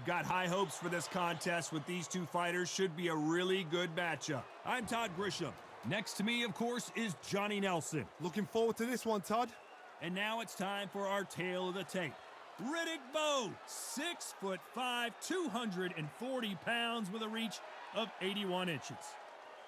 We've got high hopes for this contest with these two fighters. Should be a really good matchup. I'm Todd Grisham. Next to me, of course, is Johnny Nelson. Looking forward to this one, Todd. And now it's time for our tale of the tape. Riddick Bowe, 6'5", 240 pounds with a reach of 81 inches.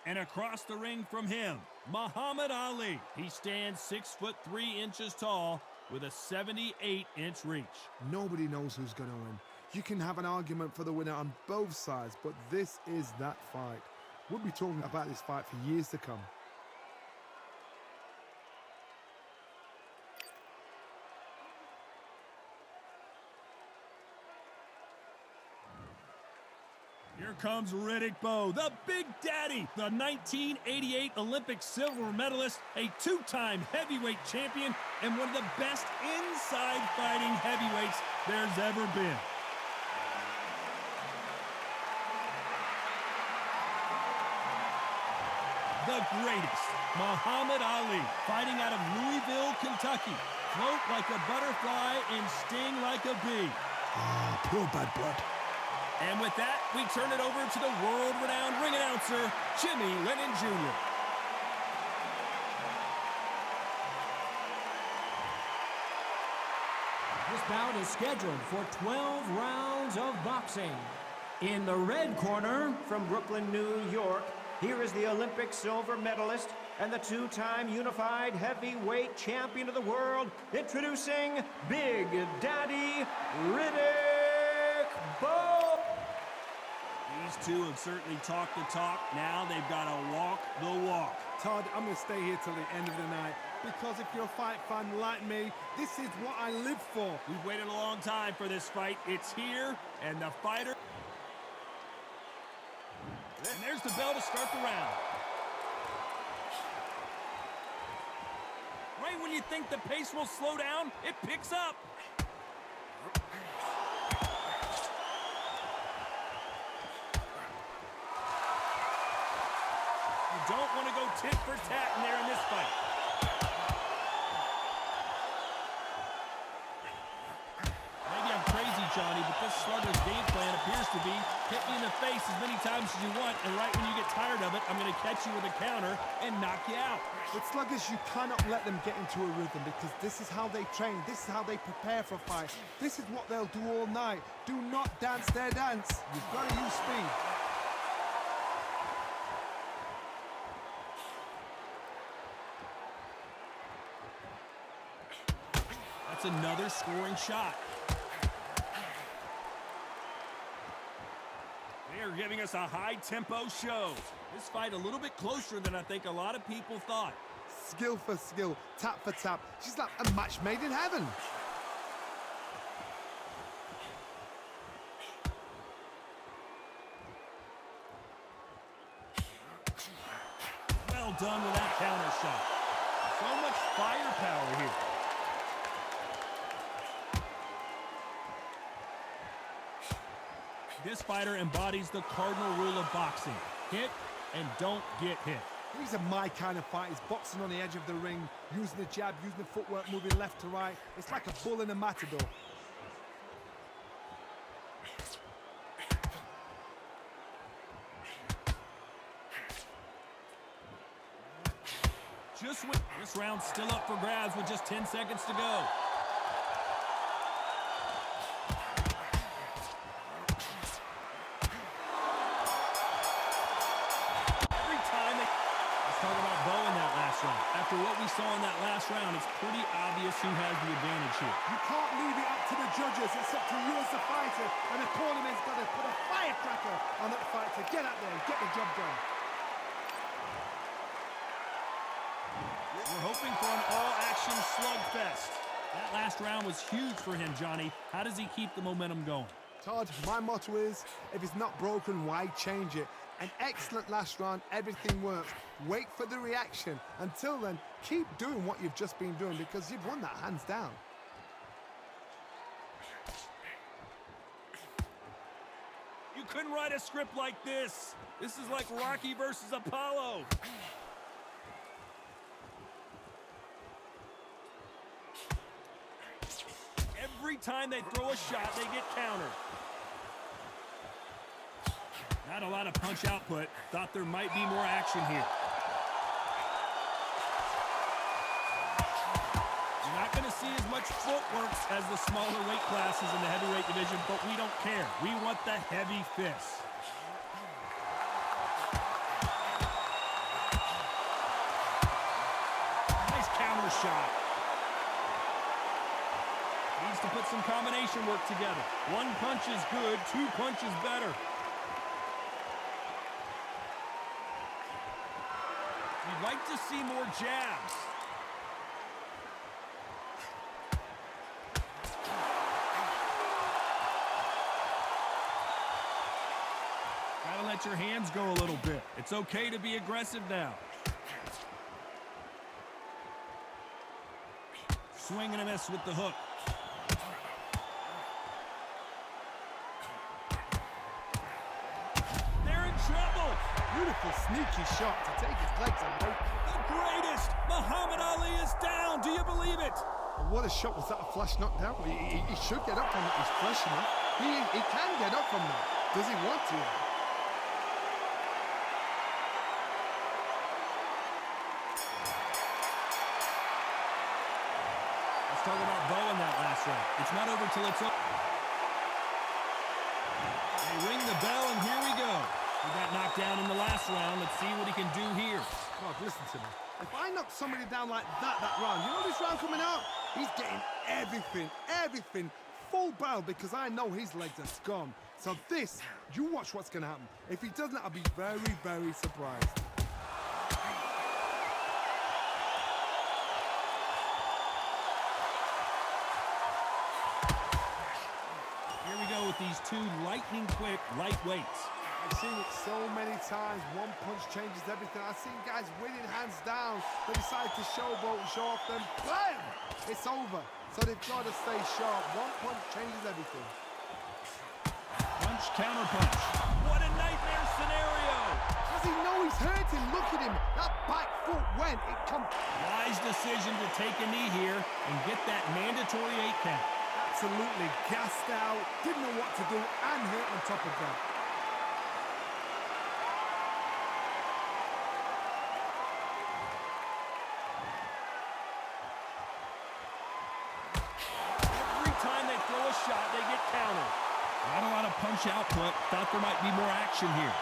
And across the ring from him, Muhammad Ali. He stands 6'3" tall with a 78-inch reach. Nobody knows who's going to win. You can have an argument for the winner on both sides, but this is that fight. We'll be talking about this fight for years to come. Here comes Riddick Bowe, the Big Daddy, the 1988 Olympic silver medalist, a two-time heavyweight champion, and one of the best inside fighting heavyweights there's ever been. The greatest, Muhammad Ali, fighting out of Louisville, Kentucky. Float like a butterfly and sting like a bee. Ah, pure bad blood. And with that, we turn it over to the world-renowned ring announcer, Jimmy Lennon Jr. This bout is scheduled for 12 rounds of boxing. In the red corner, from Brooklyn, New York, here is the Olympic silver medalist and the two-time unified heavyweight champion of the world, introducing Big Daddy Riddick Bowe. These two have certainly talked the talk. Now they've got to walk the walk. Todd, I'm going to stay here till the end of the night, because if you're a fight fan like me, this is what I live for. We've waited a long time for this fight. It's here, and the fighter... And there's the bell to start the round. Right when you think the pace will slow down, it picks up. You don't want to go tit for tat in there in this fight. Maybe I'm crazy, Johnny, but this slugger's game plan appears to be hit me in the face as many times as you want, and right when you get tired of it, I'm going to catch you with a counter and knock you out. With sluggers, you cannot let them get into a rhythm, because this is how they train. This is how they prepare for a fight. This is what they'll do all night. Do not dance their dance. You've got to use speed. That's another scoring shot. They are giving us a high-tempo show. This fight a little bit closer than I think a lot of people thought. Skill for skill, tap for tap. She's like a match made in heaven. Well done with that counter shot. So much firepower here. This fighter embodies the cardinal rule of boxing. Hit and don't get hit. These are my kind of fighters, boxing on the edge of the ring, using the jab, using the footwork, moving left to right. It's like a bull in a matador. This round's still up for grabs with just 10 seconds to go. After what we saw in that last round, it's pretty obvious who has the advantage here. You can't leave it up to the judges. It's up to you as the fighter, and the tournament's got to put a firecracker on that fight to get out there and get the job done. We're hoping for an all-action slugfest. That last round was huge for him, Johnny. How does he keep the momentum going? Todd, my motto is, if it's not broken, why change it? An excellent last round, everything works. Wait for the reaction. Until then, keep doing what you've just been doing, because you've won that hands down. You couldn't write a script like this. This is like Rocky versus Apollo. Every time they throw a shot, they get countered. Not a lot of punch output. Thought there might be more action here. You're not going to see as much footwork as the smaller weight classes in the heavyweight division, but we don't care. We want the heavy fists. Nice counter shot. Needs to put some combination work together. One punch is good, two punches better. You'd like to see more jabs. Gotta let your hands go a little bit. It's okay to be aggressive now. Swing and a miss with the hook. They're in trouble. Beautiful, sneaky shot to take his legs away. The greatest! Muhammad Ali is down. Do you believe it? What a shot. Was that a flash knockdown? He should get up from it. He's flashing it. He can get up from that. Does he want to? Let's talk about Bowe in that last round. It's not over till it's over. They ring the bell, and here we go. He got knocked down in the last round. Let's see what he can do here. God, listen to me. If I knock somebody down like that round, you know this round coming out? He's getting everything, full barrel, because I know his legs are scum. So this, you watch what's going to happen. If he doesn't, I'll be very, very surprised. Here we go with these two lightning-quick lightweights. I've seen it so many times. One punch changes everything. I've seen guys winning hands down. They decide to showboat and show off them. Bam! It's over. So they've got to stay sharp. One punch changes everything. Punch, counter punch. What a nightmare scenario! Does he know he's hurting? Look at him. That back foot went. It come. Wise decision to take a knee here and get that mandatory 8 count. Absolutely gassed out. Didn't know what to do and hurt on top of that. Shot, they get countered. Not a lot of punch output. Thought there might be more action here.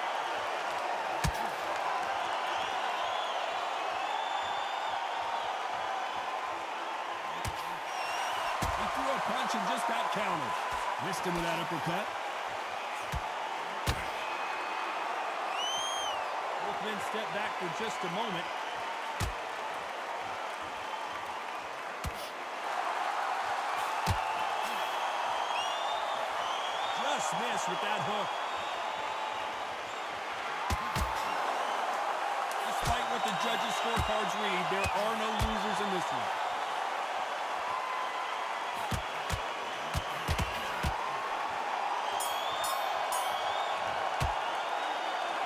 He threw a punch and just got countered. Missed him with that uppercut. Both men step back for just a moment. Miss with that hook. Despite what the judges' scorecards read, there are no losers in this one.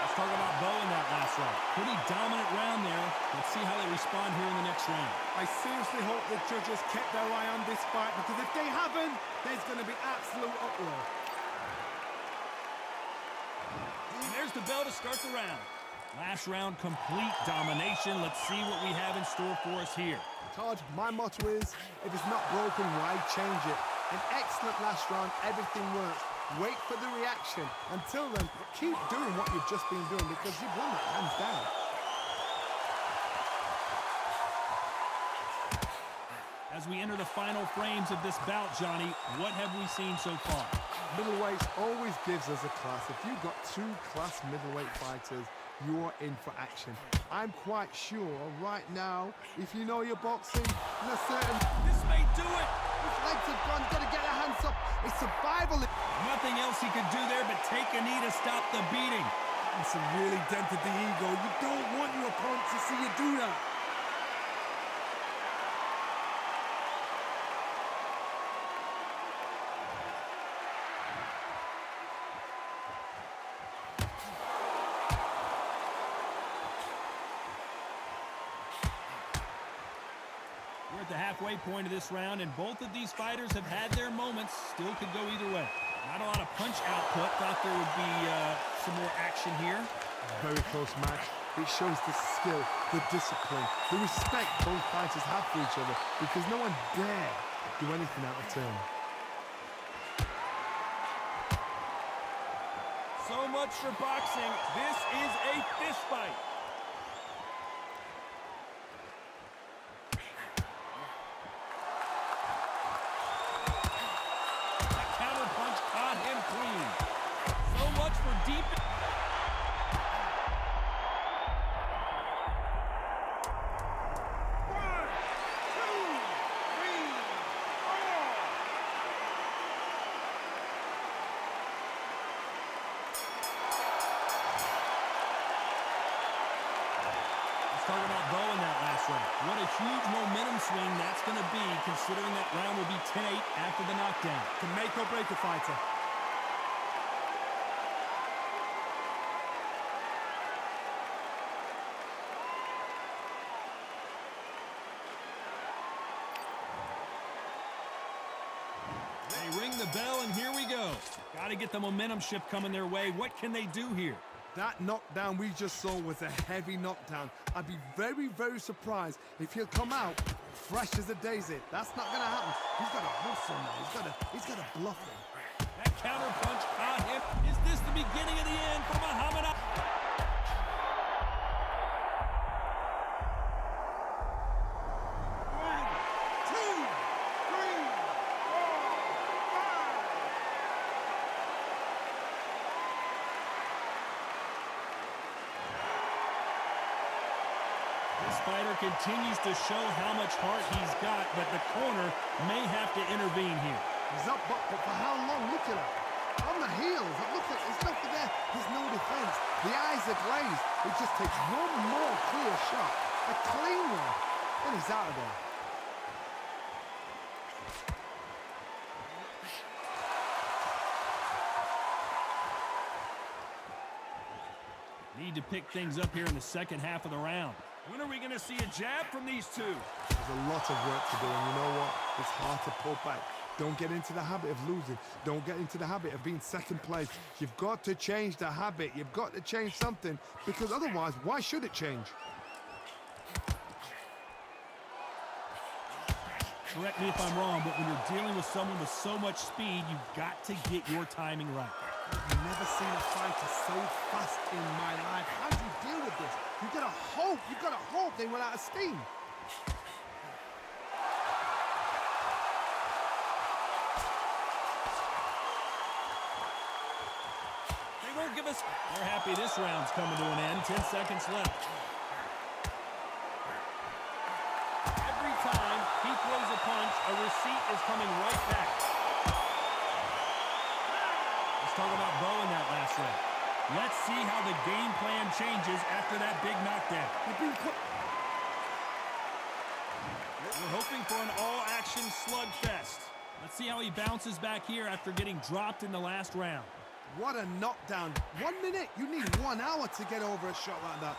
Let's talk about Bowe in that last round. Pretty dominant round there. Let's see how they respond here in the next round. I seriously hope the judges kept their eye on this fight, because if they haven't, there's going to be absolute uproar. There's the bell to start the round. Last round, complete domination. Let's see what we have in store for us here. Todd, my motto is, if it's not broken, why change it? An excellent last round, everything works. Wait for the reaction. Until then, keep doing what you've just been doing, because you've won that hands down. As we enter the final frames of this bout, Johnny, what have we seen so far? Middleweight always gives us a class. If you've got two class middleweight fighters, you're in for action. I'm quite sure right now, if you know your boxing, in a certain... This may do it! His legs are gone, gotta get their hands up. It's survival. Nothing else he could do there but take a knee to stop the beating. It's really dented the ego. You don't want your opponent to see you do that. We're at the halfway point of this round, and both of these fighters have had their moments. Still could go either way. Not a lot of punch output. Thought there would be some more action here. Very close match. It shows the skill, the discipline, the respect both fighters have for each other because no one dare do anything out of turn. So much for boxing. This is a fist fight. That counter punch caught him clean. So much for deep. Talking about Bowe in that last round. What a huge momentum swing that's going to be, considering that round will be 10-8 after the knockdown. Can make or break a fighter. They ring the bell, and here we go. Got to get the momentum shift coming their way. What can they do here? That knockdown we just saw was a heavy knockdown. I'd be very, very surprised if he'll come out fresh as a daisy. That's not going to happen. He's got to hustle now. He's got to bluff him. That counter punch caught him. Is this the beginning of the end for Muhammad Ali? This fighter continues to show how much heart he's got, but the corner may have to intervene here. He's up, but for how long? Look at him. On the heels. Look at there's nothing there. There's no defense. The eyes are glazed. It just takes one more clear shot. A clean one. Then he's out of there. Need to pick things up here in the second half of the round. When are we going to see a jab from these two? There's a lot of work to do, and you know what? It's hard to pull back. Don't get into the habit of losing. Don't get into the habit of being second place. You've got to change the habit. You've got to change something, because otherwise, why should it change? Correct me if I'm wrong, but when you're dealing with someone with so much speed, you've got to get your timing right. I've never seen a fighter so fast in my life. How do you deal with this? You've got to hope they run out of steam. They won't give us... They're happy this round's coming to an end. 10 seconds left. Every time he throws a punch, a receipt is coming right back. Let's talk about Bowe in that last round. Let's see how the game plan changes after that big knockdown. We're hoping for an all-action slugfest. Let's see how he bounces back here after getting dropped in the last round. What a knockdown. 1 minute, you need 1 hour to get over a shot like that.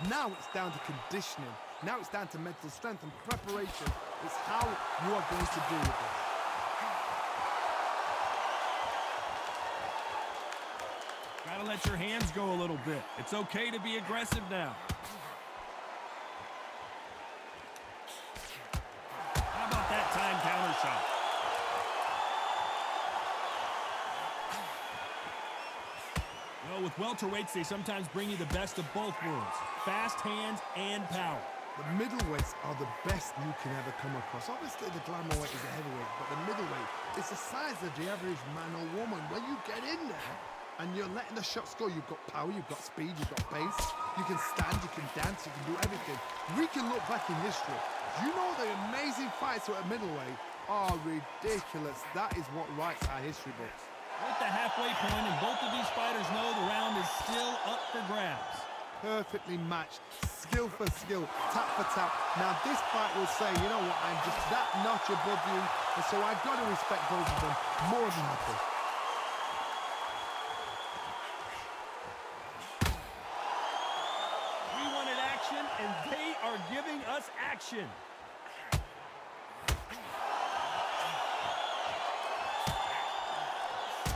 Now it's down to conditioning. Now it's down to mental strength and preparation. It's how you are going to deal with this. Gotta let your hands go a little bit. It's okay to be aggressive now. How about that time counter shot? You know, with welterweights, they sometimes bring you the best of both worlds. Fast hands and power. The middleweights are the best you can ever come across. Obviously, the glamour weight is a heavyweight, but the middleweight is the size of the average man or woman. When you get in there and you're letting the shots go, you've got power, you've got speed, you've got pace. You can stand, you can dance, you can do everything. We can look back in history. You know the amazing fights at middleweight are ridiculous. That is what writes our history books. At the halfway point, and both of these fighters know the round is still up for grabs. Perfectly matched, skill for skill, tap for tap. Now this fight will say, you know what, I'm just that notch above you, and so I've got to respect both of them more than happy. We wanted action, and they are giving us action.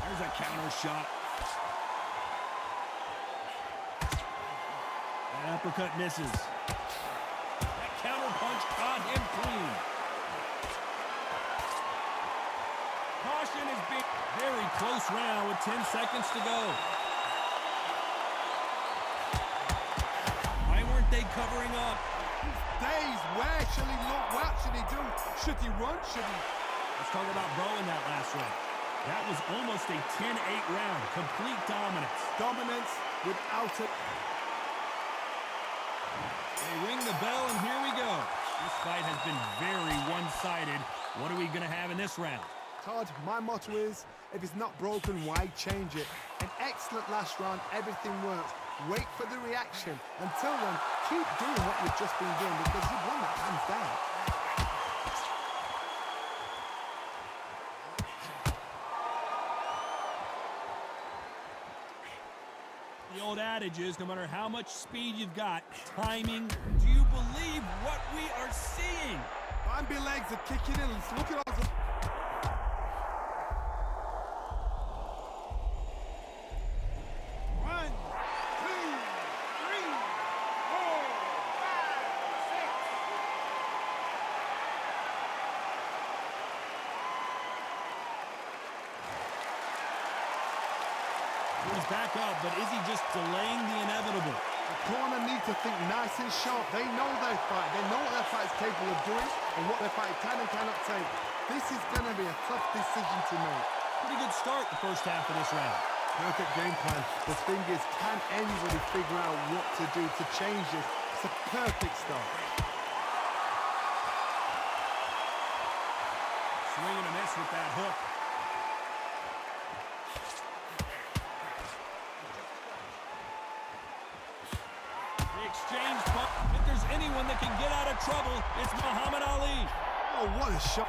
There's a counter shot. That uppercut misses. That counter punch caught him clean. Caution is being very close round with 10 seconds to go. Why weren't they covering up? Days, where should he look? What should he do? Should he run? Should he? Let's talk about Bowe in that last round. That was almost a 10-8 round. Complete dominance. Dominance without it. They ring the bell, and here we go. This fight has been very one-sided. What are we going to have in this round? Todd, my motto is, if it's not broken, why change it? An excellent last round, everything works. Wait for the reaction. Until then, keep doing what you've just been doing because you've won that hands down. The old adage is, no matter how much speed you've got, timing, do you believe what we are seeing? Bambi legs are kicking in. Let's look at all the... He's back up, but is he just delaying the inevitable? The corner need to think nice and sharp. They know their fight. They know what their fight is capable of doing and what their fight can and cannot take. This is going to be a tough decision to make. Pretty good start the first half of this round. Perfect game plan. The thing is, can anybody figure out what to do to change this? It's a perfect start. Swing and a miss with that hook. Exchange punch. If there's anyone that can get out of trouble, it's Muhammad Ali. Oh, what a shot.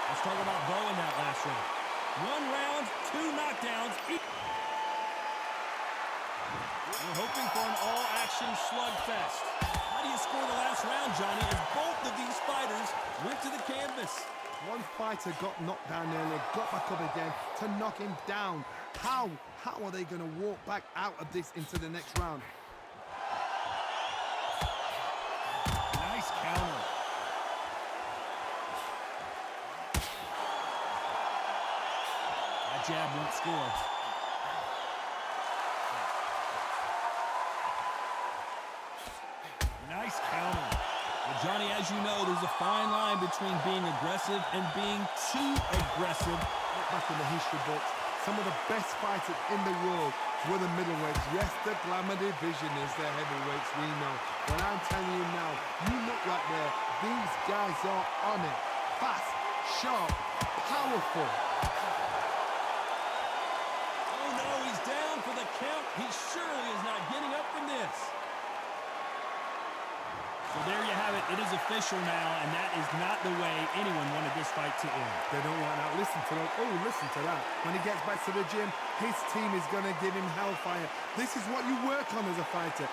Let's talk about Bowe in that last round. 1 round, 2 knockdowns. We're hoping for an all-action slugfest. How do you score the last round, Johnny, as both of these fighters went to the canvas? One fighter got knocked down earlier, got back up again to knock him down. How are they going to walk back out of this into the next round? Nice counter. That jab won't score. Nice counter. Well, Johnny, as you know, there's a fine line between being aggressive and being too aggressive. Back in the history books, some of the best fighters in the world were the middleweights. Yes, the glamour division is the heavyweights, we know. But I'm telling you now, you look right there, these guys are on it. Fast, sharp, powerful. Oh no, he's down for the count. He surely is not getting up from this. So there you have it. It is official now, and that is not the way anyone wanted this fight to end. They don't want that. Listen to them. Oh, listen to that. When he gets back to the gym, his team is going to give him hellfire. This is what you work on as a fighter.